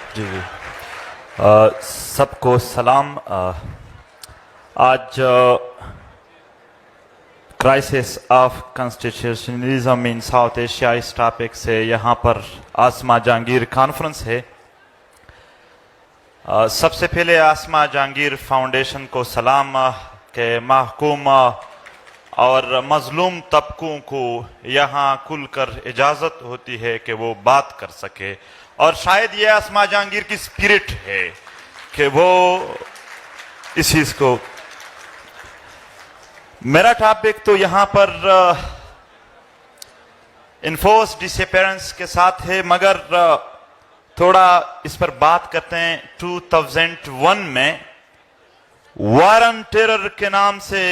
जी जी। सबको सलाम। आज crisis of constitutionalism in south Asia इस टॉपिक से यहाँ पर आसमा जहांगीर कॉन्फ्रेंस है। सबसे पहले आसमा जहांगीर फाउंडेशन को सलाम के महकूम और मजलूम तबकों को यहाँ खुलकर इजाज़त होती है कि वो बात कर सके, और शायद ये आसमा जहांगीर की स्पिरिट है कि वो इस चीज को। मेरा टॉपिक तो यहां पर इन्फोर्स डिसअपीयरेंस के साथ है, मगर थोड़ा इस पर बात करते हैं। 2001 में वॉर ऑन टेरर के नाम से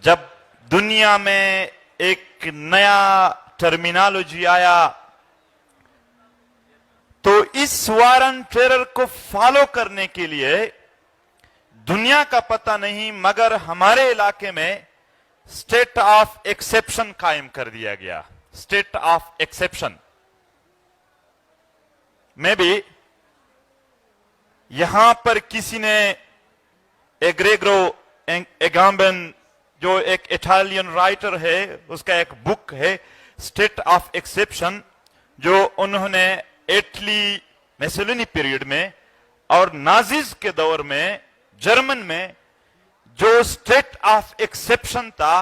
जब दुनिया में एक नया टर्मिनोलॉजी आया, तो इस वॉर ऑन टेरर को फॉलो करने के लिए दुनिया का पता नहीं, मगर हमारे इलाके में स्टेट ऑफ एक्सेप्शन कायम कर दिया गया। स्टेट ऑफ एक्सेप्शन में भी यहां पर किसी ने एग्रेगो एगाम्बन, जो एक इटालियन राइटर है, उसका एक बुक है स्टेट ऑफ एक्सेप्शन, जो उन्होंने इटली मेसेलिनी पीरियड में और नाजिज के दौर में जर्मन में जो स्टेट ऑफ एक्सेप्शन था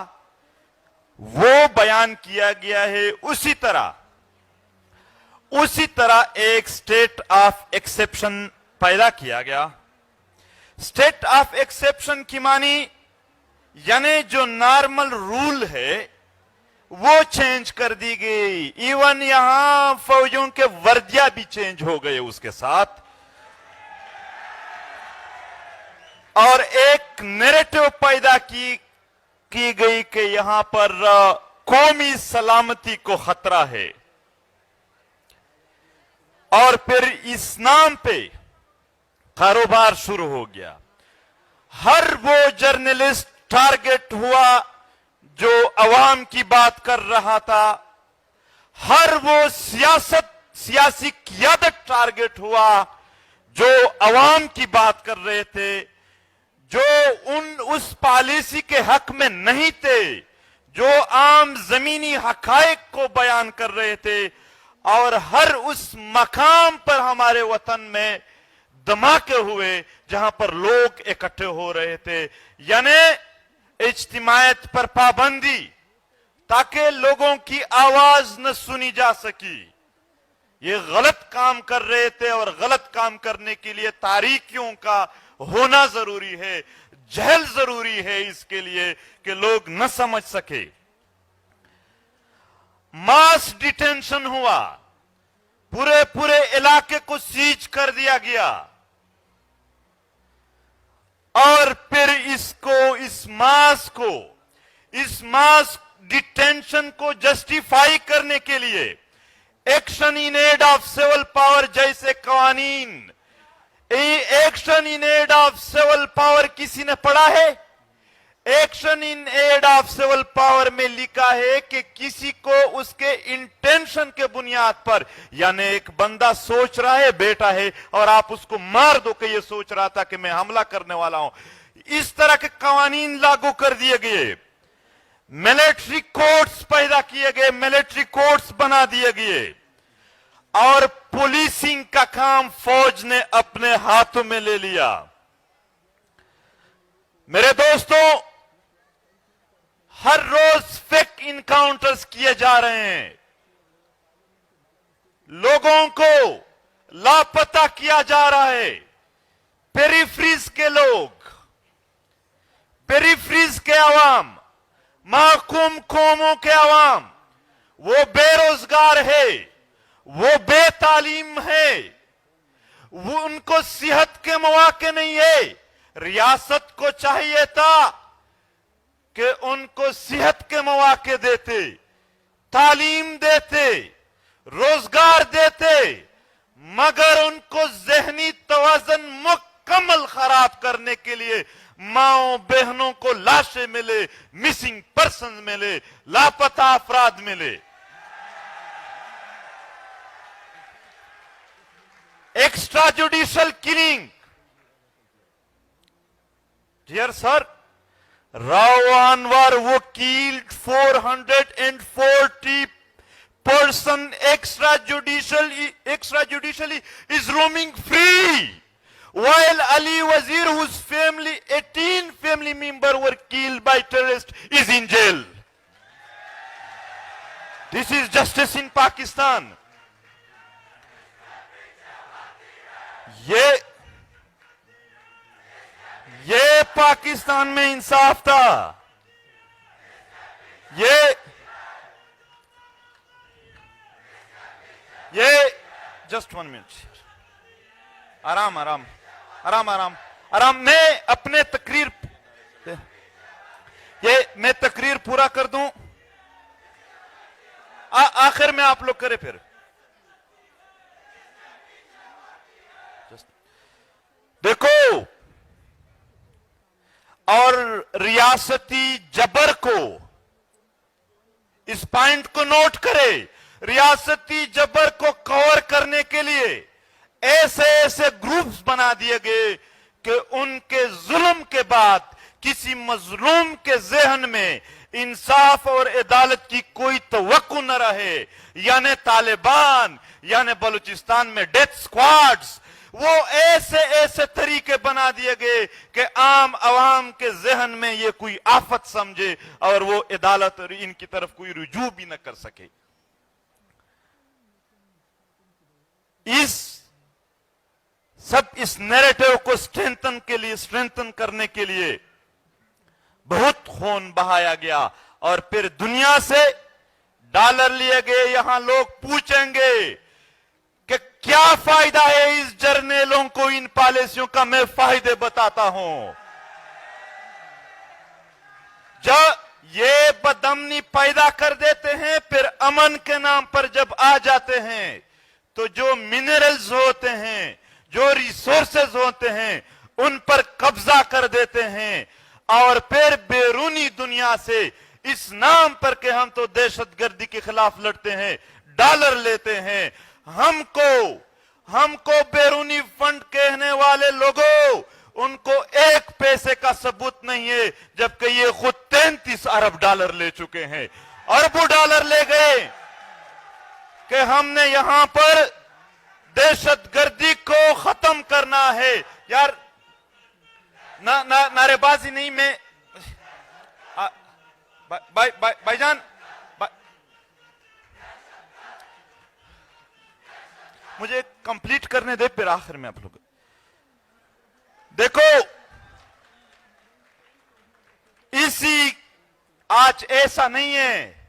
वो बयान किया गया है। उसी तरह एक स्टेट ऑफ एक्सेप्शन पैदा किया गया। स्टेट ऑफ एक्सेप्शन की मानी यानी जो नॉर्मल रूल है वो चेंज कर दी गई। इवन यहां फौजियों के वर्दिया भी चेंज हो गए उसके साथ, और एक नैरेटिव पैदा की गई कि यहां पर कौमी सलामती को खतरा है। और फिर इस नाम पे कारोबार शुरू हो गया। हर वो जर्नलिस्ट टारगेट हुआ जो अवाम की बात कर रहा था। हर वो सियासी क़ियादत टारगेट हुआ जो अवाम की बात कर रहे थे, जो उस पॉलिसी के हक में नहीं थे, जो आम जमीनी हकायक को बयान कर रहे थे। और हर उस मकाम पर हमारे वतन में धमाके हुए जहां पर लोग इकट्ठे हो रहे थे, यानी इज्तिमायत पर पाबंदी, ताकि लोगों की आवाज न सुनी जा सकी। ये गलत काम कर रहे थे, और गलत काम करने के लिए तारीखियों का होना जरूरी है, जहल जरूरी है इसके लिए कि लोग न समझ सके। मास डिटेंशन हुआ, पूरे इलाके को सीज कर दिया गया, और फिर इस मास डिटेंशन को जस्टिफाई करने के लिए action in aid of civil power जैसे कवानीन, action in aid of civil power किसी ने पढ़ा है? Action in aid of civil power में लिखा है कि किसी को उसके इंटेंशन के बुनियाद पर, यानी एक बंदा सोच रहा है, बेटा है, और आप उसको मार दो कि ये सोच रहा था कि मैं हमला करने वाला हूं। इस तरह के कानून लागू कर दिए गए, मिलिट्री कोर्ट्स पैदा किए गए, मिलिट्री कोर्ट्स बना दिए गए, और पुलिसिंग का काम फौज ने अपने हाथों में ले लिया। मेरे दोस्तों, हर रोज फेक इनकाउंटर्स किए जा रहे हैं, लोगों को लापता किया जा रहा है। पेरिफ्रीज के लोग, पेरिफ्रीज के अवाम, महकूम कौमों के अवाम, वो बेरोजगार है, वो बेतालीम है, वो उनको सेहत के मौके नहीं है। रियासत को चाहिए था कि उनको सेहत के मौके देते, तालीम देते, रोजगार देते, मगर उनको जहनी तवाज़ुन मुकम्मल खराब करने के लिए माओ बहनों को लाशें मिले, मिसिंग पर्सन मिले, लापता अफराद मिले। extrajudicial killing. Dear sir, Rao Anwar who killed 440 person extrajudicially is roaming free, while Ali Wazir, whose family 18 family members were killed by terrorists, is in jail. This is justice in Pakistan. ये पाकिस्तान में इंसाफ था. ये just 1 minute, आराम आराम आराम आराम आराम. मैं अपने मैं तकरीर पूरा कर दूं, आखिर में आप लोग करें फिर. देखो, और रियासती जबर को, इस पॉइंट को नोट करें, रियासती जबर को कवर करने के लिए ऐसे ऐसे ग्रुप्स बना दिए गए कि उनके जुल्म के बाद किसी मजलूम के जहन में इंसाफ और अदालत की कोई तवक्को न रहे. यानी तालिबान, यानी बलूचिस्तान में डेथ स्क्वाड्स, वो ऐसे ऐसे तरीके बना दिए गए कि आम आवाम के जहन में ये कोई आफत समझे और वो अदालत और इनकी तरफ कोई रुजू भी न कर सके. इस नैरेटिव को स्ट्रेंथन करने के लिए बहुत खून बहाया गया और फिर दुनिया से डॉलर लिए गए. यहां लोग पूछेंगे कि क्या फायदा है इस जर्नलों को, इन पॉलिसियों का. मैं फायदे बताता हूं. जब ये बदअमनी पैदा कर देते हैं, फिर अमन के नाम पर जब आ जाते हैं तो जो मिनरल्स होते हैं, जो रिसोर्सेज होते हैं, उन पर कब्जा कर देते हैं और फिर बैरूनी दुनिया से इस नाम पर कि हम तो दहशतगर्दी के खिलाफ लड़ते हैं, डॉलर लेते हैं. हमको बैरूनी फंड कहने वाले लोगों, उनको एक पैसे का सबूत नहीं है, जबकि ये खुद 33 अरब डॉलर ले चुके हैं. अरबों डॉलर ले गए कि हमने यहां पर दहशतगर्दी को खत्म करना है. यार नारेबाजी नहीं. मैं भाईजान, मुझे कंप्लीट करने दे, फिर आखिर में आप लोग देखो. आज ऐसा नहीं है,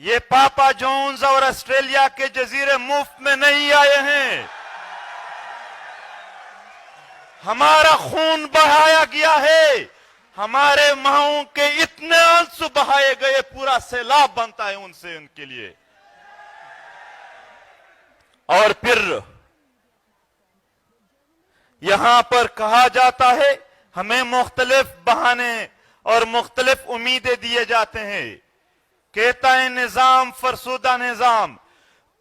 ये पापा जॉन्स और ऑस्ट्रेलिया के जजीरे मुफ्त में नहीं आए हैं. हमारा खून बहाया गया है, हमारे माओं के इतने आंसू बहाए गए, पूरा सैलाब बनता है उनसे, उनके लिए. और फिर यहां पर कहा जाता है, हमें मुख्तलिफ बहाने और मुख्तलिफ उम्मीदें दिए जाते हैं. कहता है निजाम फरसुदा निजाम.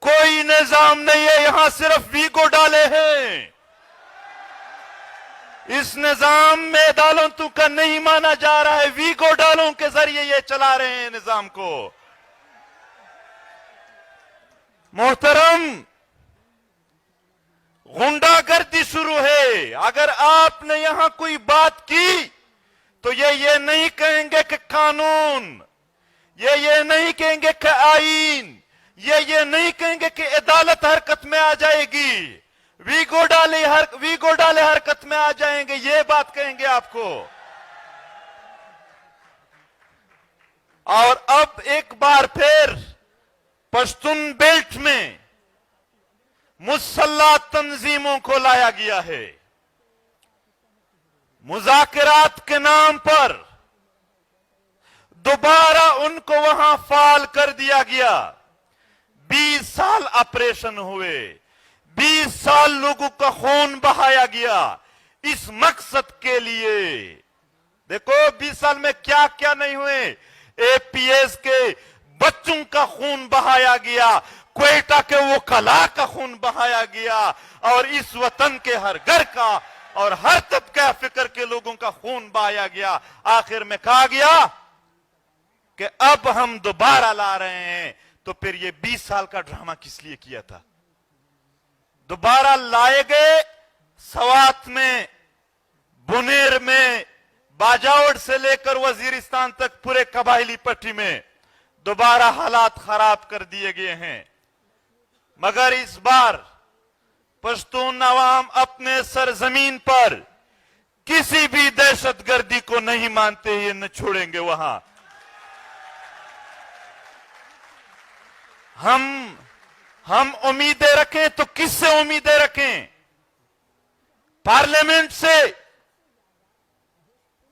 कोई निजाम नहीं है, यहां सिर्फ वीगो डाले हैं. इस निजाम में अदालतों का नहीं माना जा रहा है, वीगो डालों के जरिए ये चला रहे हैं निजाम को. मोहतरम, गुंडागर्दी शुरू है. अगर आपने यहां कोई बात की तो ये नहीं कहेंगे कि कानून, ये नहीं कहेंगे कि आईन, ये नहीं कहेंगे कि अदालत हरकत में आ जाएगी, वीगो डाले हरकत में आ जाएंगे, ये बात कहेंगे आपको. और अब एक बार फिर पश्तून बेल्ट में मुसल्लह तंजीमों को लाया गया है. मुज़ाकरात के नाम पर दोबारा उनको वहां फाल कर दिया गया. 20 साल ऑपरेशन हुए, 20 साल लोगों का खून बहाया गया इस मकसद के लिए. देखो 20 साल में क्या क्या नहीं हुए. एपीएस के बच्चों का खून बहाया गया, क्वेटा के वो कला का खून बहाया गया और इस वतन के हर घर का और हर तबका फिक्र के लोगों का खून बहाया गया। आखिर में कहा गया कि अब हम दोबारा ला रहे हैं। तो फिर ये 20 साल का ड्रामा किस लिए किया था? दोबारा लाए गए, सवात में, बुनेर में, बाजावड़ से लेकर वजीरिस्तान तक पूरे कबायली पट्टी में दोबारा हालात खराब कर दिए गए हैं। मगर इस बार पश्तून अवाम अपने सरजमीन पर किसी भी दहशतगर्दी को नहीं मानते, ये न छोड़ेंगे। वहां हम उम्मीदें रखें तो किससे उम्मीदें रखें? पार्लियामेंट से।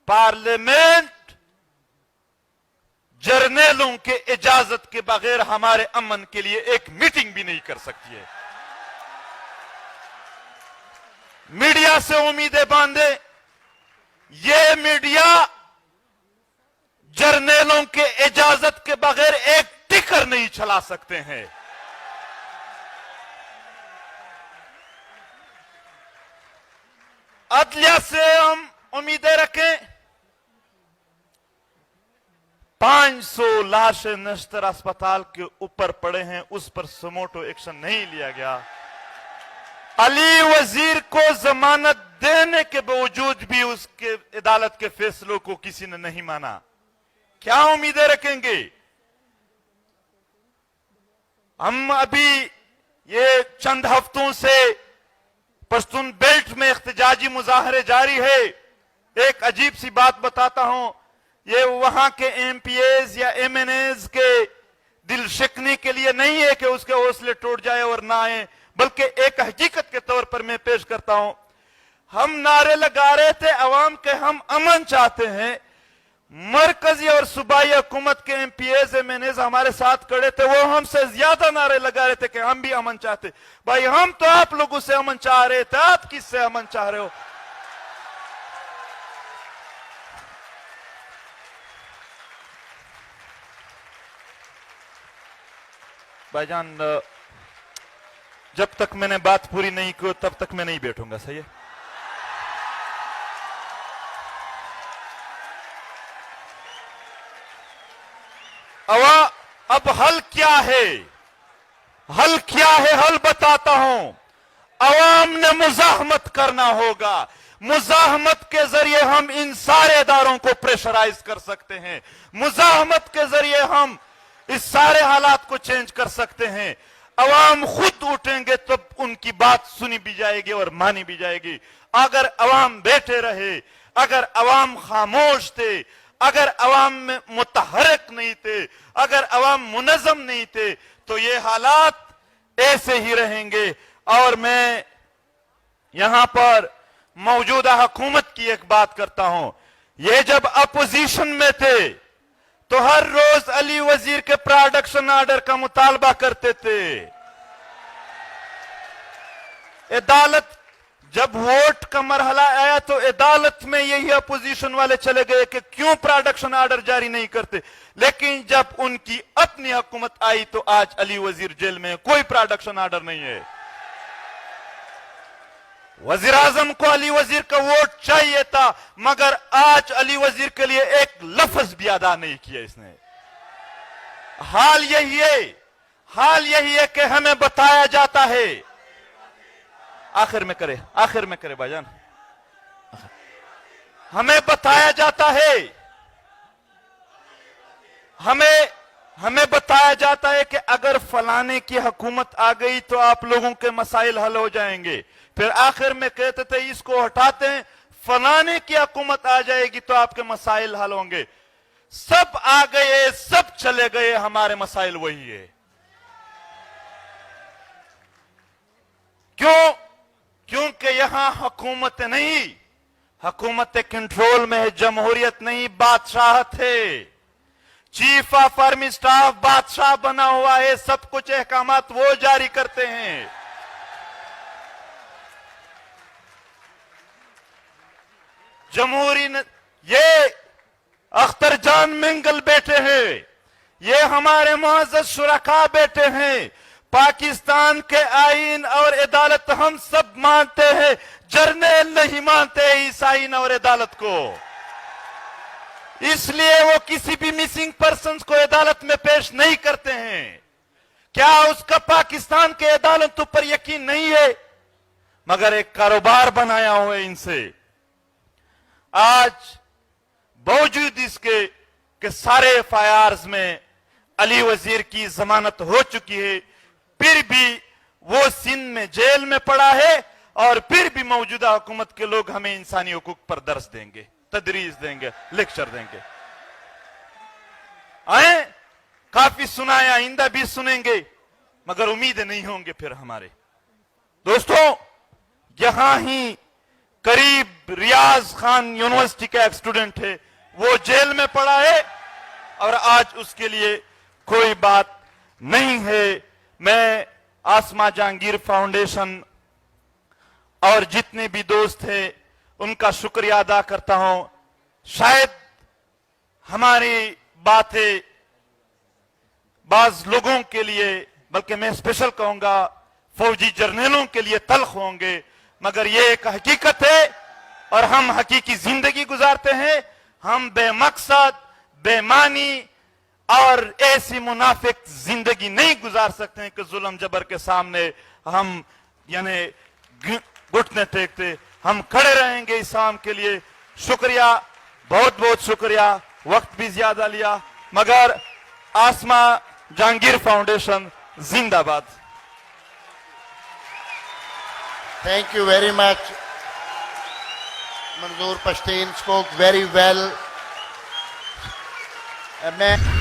पार्लियामेंट जर्नलों के इजाजत के बगैर हमारे अमन के लिए एक मीटिंग भी नहीं कर सकती है। मीडिया से उम्मीदें बांधे, ये मीडिया जर्नलों के इजाजत के बगैर एक टिकर नहीं चला सकते हैं। अदलिया से हम उम्मीदें रखें। 500 लाशें नश्तर अस्पताल के ऊपर पड़े हैं, उस पर सुमोटो एक्शन नहीं लिया गया। अली वजीर को जमानत देने के बावजूद भी उसके अदालत के फैसलों को किसी ने नहीं माना। क्या उम्मीदें रखेंगे? हम अभी ये चंद हफ्तों से पश्तून बेल्ट में इख्तिजाजी मुजाहरे जारी है। एक अजीब सी बात बताता हूं, ये वहां के एमपीएस या एमएनएस के दिल शिकनी के लिए नहीं है कि उसके हौसले टूट जाए और ना आए, बल्कि एक हकीकत के तौर पर मैं पेश करता हूं। हम नारे लगा रहे थे अवाम के, हम अमन चाहते हैं। मरकजी और सूबाई हुकूमत के एमपीएस एमएनएस हमारे साथ खड़े थे, वो हमसे ज्यादा नारे लगा रहे थे कि हम भी अमन चाहते। भाई हम तो आप लोगों से अमन चाह रहे थे, आप किससे अमन चाह रहे हो? भाईजान, जब तक मैंने बात पूरी नहीं की तब तक मैं नहीं बैठूंगा, सही है? अब हल क्या है? हल क्या है? हल बताता हूं। अवाम ने मुजाहमत करना होगा। मुजाहमत के जरिए हम इन सारे इदारों को प्रेशराइज कर सकते हैं। मुजाहमत के जरिए हम इस सारे हालात को चेंज कर सकते हैं। अवाम खुद उठेंगे तो उनकी बात सुनी भी जाएगी और मानी भी जाएगी। अगर अवाम बैठे रहे, अगर अवाम खामोश थे, अगर अवाम में मुतहरक नहीं थे, अगर अवाम मुनज़्ज़म नहीं थे, तो ये हालात ऐसे ही रहेंगे। और मैं यहां पर मौजूदा हुकूमत की एक बात करता हूं। ये जब अपोजिशन में थे तो हर रोज अली वजीर के प्रोडक्शन ऑर्डर का मुतालबा करते थे। अदालत जब वोट का मरहला आया तो अदालत में यही अपोजिशन वाले चले गए कि क्यों प्रोडक्शन ऑर्डर जारी नहीं करते। लेकिन जब उनकी अपनी हुकूमत आई तो आज अली वजीर जेल में, कोई प्रोडक्शन ऑर्डर नहीं है। वजीर आजम को अली वजीर का वोट चाहिए था, मगर आज अली वजीर के लिए एक लफ्ज भी अदा नहीं किया इसने। हाल यही है, हाल यही है कि हमें बताया जाता है, आखिर में करे भाईजान, हमें बताया जाता है, हमें बताया जाता है कि अगर फलाने की हुकूमत आ गई तो आप लोगों के मसाइल हल हो जाएंगे। फिर आखिर में कहते थे इसको हटाते हैं, फलाने की हुकूमत आ जाएगी तो आपके मसाइल हल होंगे। सब आ गए, सब चले गए, हमारे मसाइल वही है। क्यों? क्योंकि यहां हुकूमत नहीं, हुकूमत कंट्रोल में है, जमहूरियत नहीं, बादशाहत है। चीफ ऑफ आर्मी स्टाफ बादशाह बना हुआ है, सब कुछ अहकामात वो जारी करते हैं। जमहूरी ये अख्तर जान मिंगल बैठे हैं, ये हमारे मुअज़्ज़ज़ शुरका बैठे हैं, पाकिस्तान के आईन और अदालत हम सब मानते हैं, जर्नल नहीं मानते इस आईन और अदालत को। इसलिए वो किसी भी मिसिंग पर्सन को अदालत में पेश नहीं करते हैं। क्या उसका पाकिस्तान के अदालतों पर यकीन नहीं है? मगर एक कारोबार बनाया हुआ है इनसे। आज बावजूद इसके कि सारे एफआईआर्स में अली वजीर की जमानत हो चुकी है, फिर भी वो सिंध में जेल में पड़ा है और फिर भी मौजूदा हुकूमत के लोग हमें इंसानी हुकूक पर दर्स देंगे, तदरीस देंगे, लेक्चर देंगे। आए काफी सुनाया, आइंदा भी सुनेंगे, मगर उम्मीदें नहीं होंगे फिर हमारे। दोस्तों, यहां ही करीब रियाज खान यूनिवर्सिटी का एक स्टूडेंट है, वो जेल में पड़ा है और आज उसके लिए कोई बात नहीं है। मैं आसमा जहांगीर फाउंडेशन और जितने भी दोस्त हैं उनका शुक्रिया अदा करता हूं। शायद हमारी बातें बाज लोगों के लिए, बल्कि मैं स्पेशल कहूंगा फौजी जर्नलों के लिए तल्ख होंगे, मगर यह एक हकीकत है और हम हकीकी जिंदगी गुजारते हैं। हम बेमकसद, बेमानी और ऐसी मुनाफिक जिंदगी नहीं गुजार सकते हैं कि जुल्म जबर के सामने हम यानी घुटने टेकते। हम खड़े रहेंगे इस्लाम के लिए। शुक्रिया, बहुत बहुत शुक्रिया। वक्त भी ज्यादा लिया, मगर आसमा जहांगीर फाउंडेशन जिंदाबाद। Thank you very much. Manzoor Pashtun spoke very well. मैं